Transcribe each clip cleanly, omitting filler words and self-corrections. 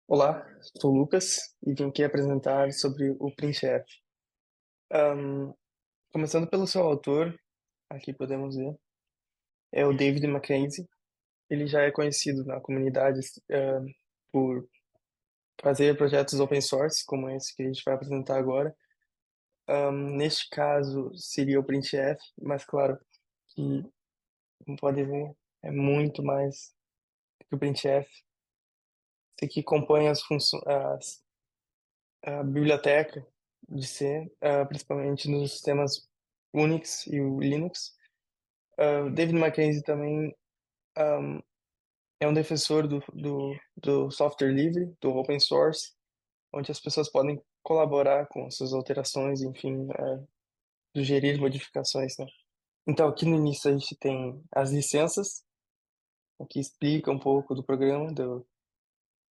Olá, sou o Lucas e vim aqui apresentar sobre o printf. Ahn, Começando pelo seu autor, aqui podemos ver, é o David Mackenzie. Ele já é conhecido na comunidade por fazer projetos open source, como esse que a gente vai apresentar agora. Neste caso, seria o printf, mas claro que, como pode ver, é muito mais que o printf. Isso aqui compõe a biblioteca de C, principalmente nos sistemas Unix e o Linux. David Mackenzie também um, é um defensor do software livre, do open source, onde as pessoas podem colaborar com suas alterações, enfim, sugerir modificações, né? Então, aqui no início a gente tem as licenças, que explica um pouco do programa, do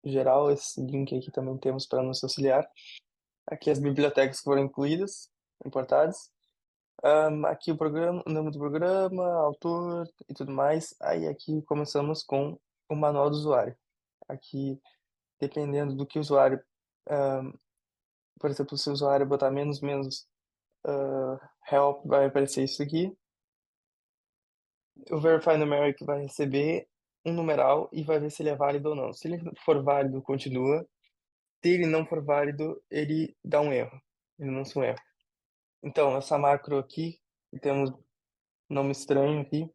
geral. Esse link aqui também temos para nos auxiliar. Aqui as bibliotecas que foram incluídas, importadas. Aqui o programa, o nome do programa, autor e tudo mais. Aí aqui começamos com o manual do usuário. Aqui, dependendo do que o usuário, ahm, por exemplo, se o usuário botar menos help, vai aparecer isso aqui. O verify numeric vai receber um numeral e vai ver se ele é válido ou não. Se ele for válido, continua. Se ele não for válido, ele dá um erro. Ele lança um erro. Então, essa macro aqui, que temos nome estranho aqui,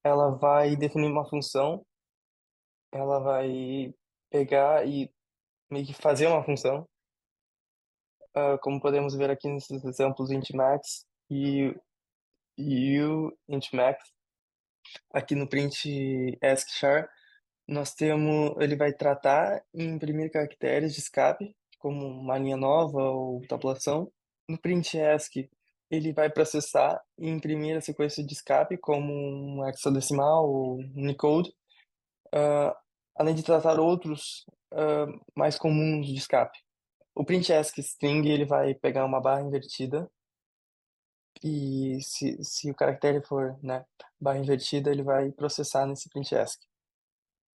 ela vai definir uma função, ela vai pegar e meio que fazer uma função, como podemos ver aqui nesses exemplos intmax e o intmax. Aqui no print askchar, nós temos, ele vai tratar e imprimir caracteres de escape, como uma linha nova ou tabulação. No print ask, ele vai processar e imprimir a sequência de escape, como um hexadecimal ou Unicode. ah, Além de tratar outros mais comuns de escape. O print-ask string ele vai pegar uma barra invertida e se o caractere for, né, barra invertida, ele vai processar nesse print-ask.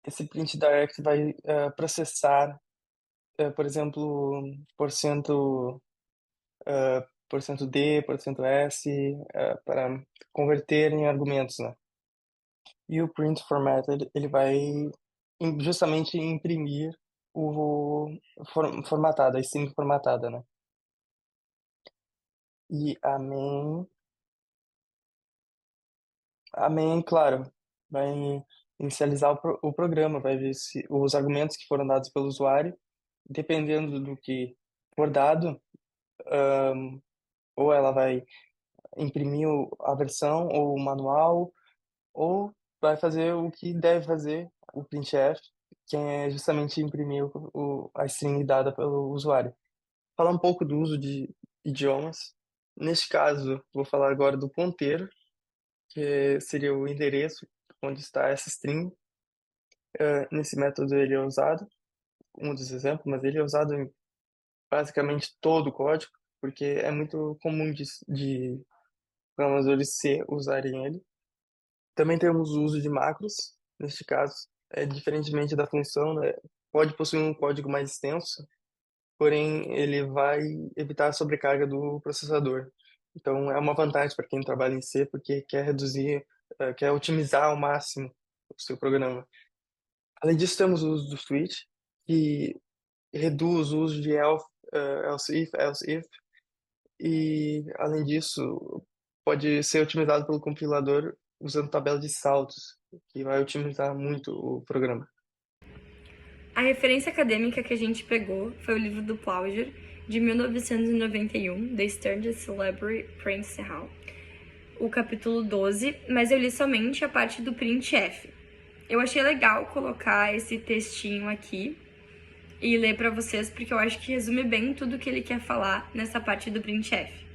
Esse print direct vai processar, por exemplo, porcento, porcento D, porcento S, para converter em argumentos, né? E o print format, ele vai justamente imprimir o formatado, a string formatada, né? E a main, claro, vai inicializar o programa, vai ver se os argumentos que foram dados pelo usuário, dependendo do que for dado, ou ela vai imprimir a versão ou o manual, ou vai fazer o que deve fazer o printf, que é justamente imprimir a string dada pelo usuário. Falar um pouco do uso de idiomas. Neste caso, vou falar agora do ponteiro, que seria o endereço onde está essa string. Nesse método ele é usado, um dos exemplos, mas ele é usado em basicamente todo o código, porque é muito comum de programadores C usarem ele. Também temos o uso de macros, neste caso, diferentemente da função, né, pode possuir um código mais extenso, porém ele vai evitar a sobrecarga do processador. Então é uma vantagem para quem trabalha em C, porque quer reduzir, quer otimizar ao máximo o seu programa. Além disso, temos o uso do switch, que reduz o uso de else if, e além disso, pode ser otimizado pelo compilador usando tabela de saltos, que vai otimizar muito o programa. A referência acadêmica que a gente pegou foi o livro do Plauger, de 1991, The Sturgis Library Prince Hall, o capítulo 12, mas eu li somente a parte do printf. Eu achei legal colocar esse textinho aqui e ler para vocês, porque eu acho que resume bem tudo que ele quer falar nessa parte do printf.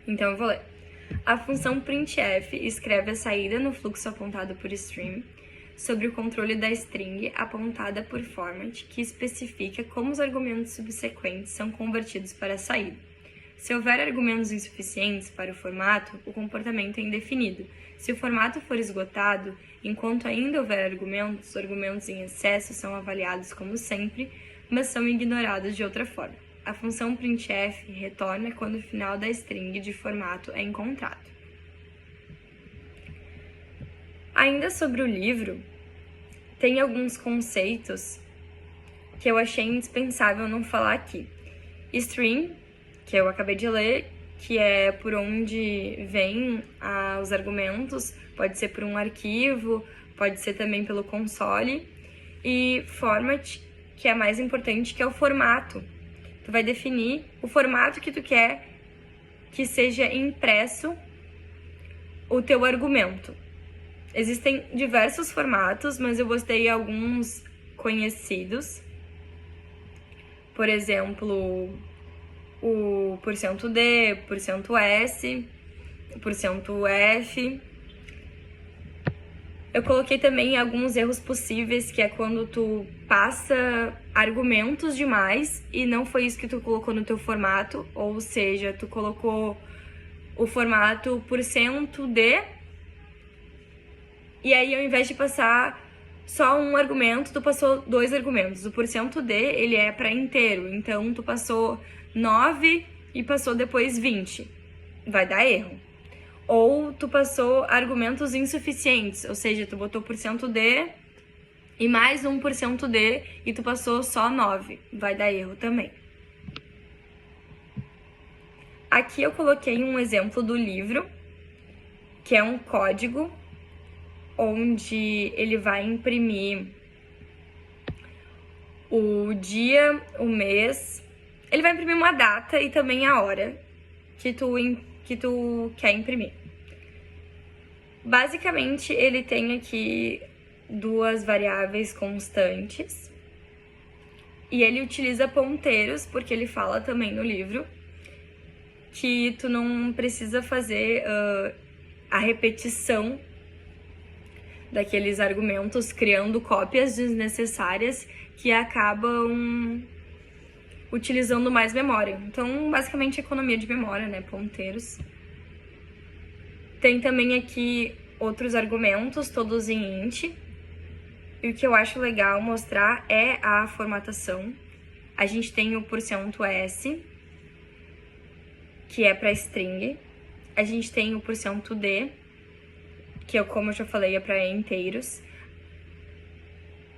Então eu vou ler. A função printf escreve a saída no fluxo apontado por stream sobre o controle da string apontada por format, que especifica como os argumentos subsequentes são convertidos para a saída. Se houver argumentos insuficientes para o formato, o comportamento é indefinido. Se o formato for esgotado, enquanto ainda houver argumentos, os argumentos em excesso são avaliados como sempre, mas são ignorados de outra forma. A função printf retorna quando o final da string de formato é encontrado. Ainda sobre o livro, tem alguns conceitos que eu achei indispensável não falar aqui. String, que eu acabei de ler, que é por onde vêm os argumentos, pode ser por um arquivo, pode ser também pelo console. E format, que é mais importante, que é o formato. Tu vai definir o formato que tu quer que seja impresso o teu argumento. Existem diversos formatos, mas eu gostei alguns conhecidos. Por exemplo, o %D, %S, %F. Eu coloquei também alguns erros possíveis, que é quando tu passa argumentos demais e não foi isso que tu colocou no teu formato, ou seja, tu colocou o formato %D e aí ao invés de passar só um argumento, tu passou 2 argumentos. O %D, ele é para inteiro, então tu passou 9 e passou depois 20. Vai dar erro. Ou tu passou argumentos insuficientes, ou seja, tu botou %D e mais um %D e tu passou só 9. Vai dar erro também. Aqui eu coloquei um exemplo do livro, que é um código onde ele vai imprimir o dia, o mês, ele vai imprimir uma data e também a hora que tu quer imprimir. Basicamente, ele tem aqui 2 variáveis constantes e ele utiliza ponteiros, porque ele fala também no livro que tu não precisa fazer a repetição daqueles argumentos, criando cópias desnecessárias que acabam utilizando mais memória. Então, basicamente, economia de memória, né? Ponteiros. Tem também aqui outros argumentos, todos em int. E o que eu acho legal mostrar é a formatação. A gente tem o %S, que é para string. A gente tem o %D, que, como eu já falei, é para inteiros.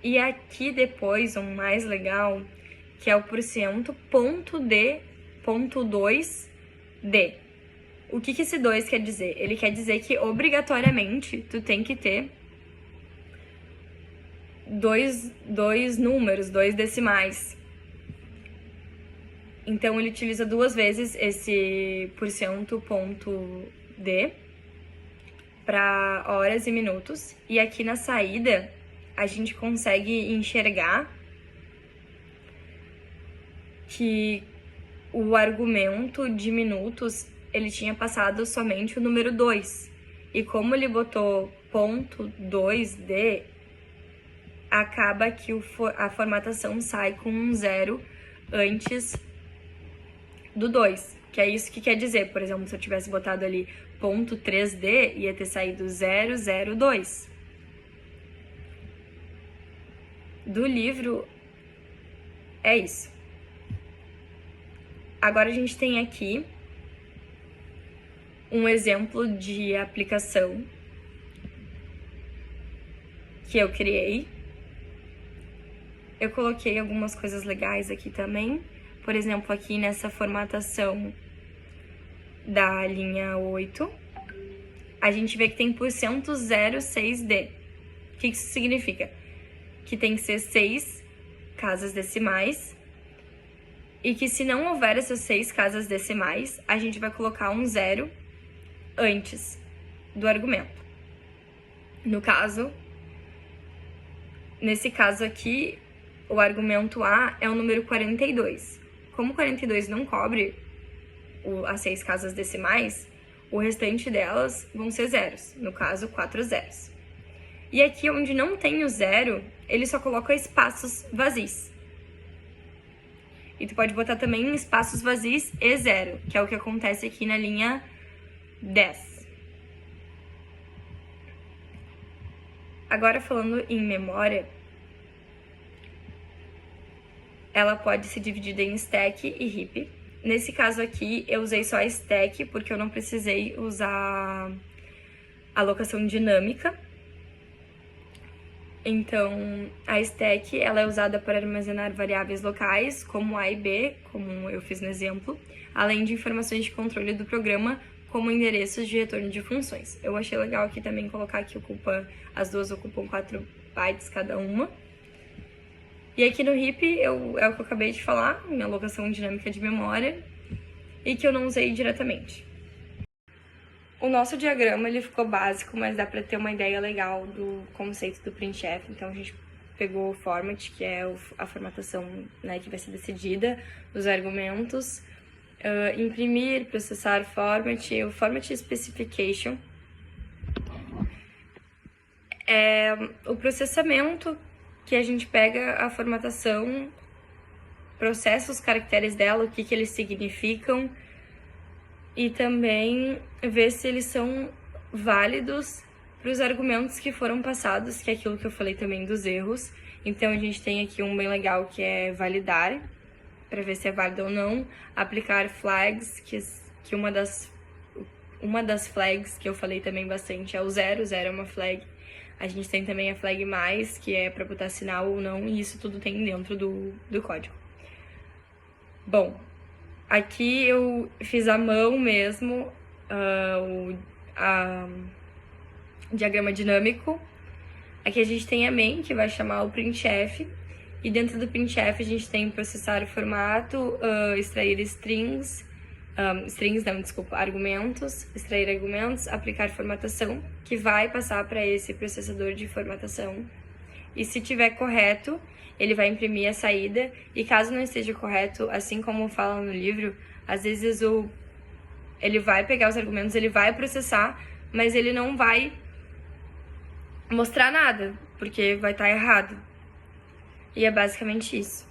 E aqui depois, um mais legal, que é o %D.2D. O que esse 2 quer dizer? Ele quer dizer que, obrigatoriamente, tu tem que ter dois números, 2 decimais. Então, ele utiliza 2 vezes esse %.D para horas e minutos. E aqui na saída, a gente consegue enxergar que o argumento de minutos, ele tinha passado somente o número 2. E como ele botou .2D, acaba que a formatação sai com um 0 antes do 2. Que é isso que quer dizer. Por exemplo, se eu tivesse botado ali .3D, ia ter saído 002. Do livro, é isso. Agora a gente tem aqui um exemplo de aplicação que eu criei. Eu coloquei algumas coisas legais aqui também. Por exemplo, aqui nessa formatação da linha 8, a gente vê que tem %06D. O que isso significa? Que tem que ser 6 casas decimais e que, se não houver essas 6 casas decimais, a gente vai colocar um 0 antes do argumento. Nesse caso aqui, o argumento A é o número 42. Como 42 não cobre as 6 casas decimais, o restante delas vão ser zeros, no caso, 4 zeros. E aqui, onde não tem o 0, ele só coloca espaços vazios. E tu pode botar também espaços vazios e 0, que é o que acontece aqui na linha 10. Agora, falando em memória, ela pode ser dividida em stack e heap. Nesse caso aqui, eu usei só a stack, porque eu não precisei usar alocação dinâmica. Então, a stack ela é usada para armazenar variáveis locais, como A e B, como eu fiz no exemplo, além de informações de controle do programa, como endereços de retorno de funções. Eu achei legal aqui também colocar que as duas ocupam 4 bytes cada uma. E aqui no heap é o que eu acabei de falar, minha alocação dinâmica de memória, e que eu não usei diretamente. O nosso diagrama ele ficou básico, mas dá para ter uma ideia legal do conceito do printf. Então a gente pegou o format, que é a formatação, né, que vai ser decidida, os argumentos, imprimir, processar format, o format specification, o processamento, que a gente pega a formatação, processa os caracteres dela, o que eles significam, e também ver se eles são válidos para os argumentos que foram passados, que é aquilo que eu falei também dos erros. Então, a gente tem aqui um bem legal que é validar, para ver se é válido ou não. Aplicar flags, que uma das flags que eu falei também bastante é o 0. 0 é uma flag. A gente tem também a flag mais, que é para botar sinal ou não, e isso tudo tem dentro do código. Bom, aqui eu fiz à mão mesmo o diagrama dinâmico. Aqui a gente tem a main, que vai chamar o printf, e dentro do printf a gente tem processar o formato, extrair argumentos, extrair argumentos, aplicar formatação, que vai passar para esse processador de formatação. E se tiver correto, ele vai imprimir a saída, e caso não esteja correto, assim como fala no livro, às vezes ele vai pegar os argumentos, ele vai processar, mas ele não vai mostrar nada, porque vai estar errado. E é basicamente isso.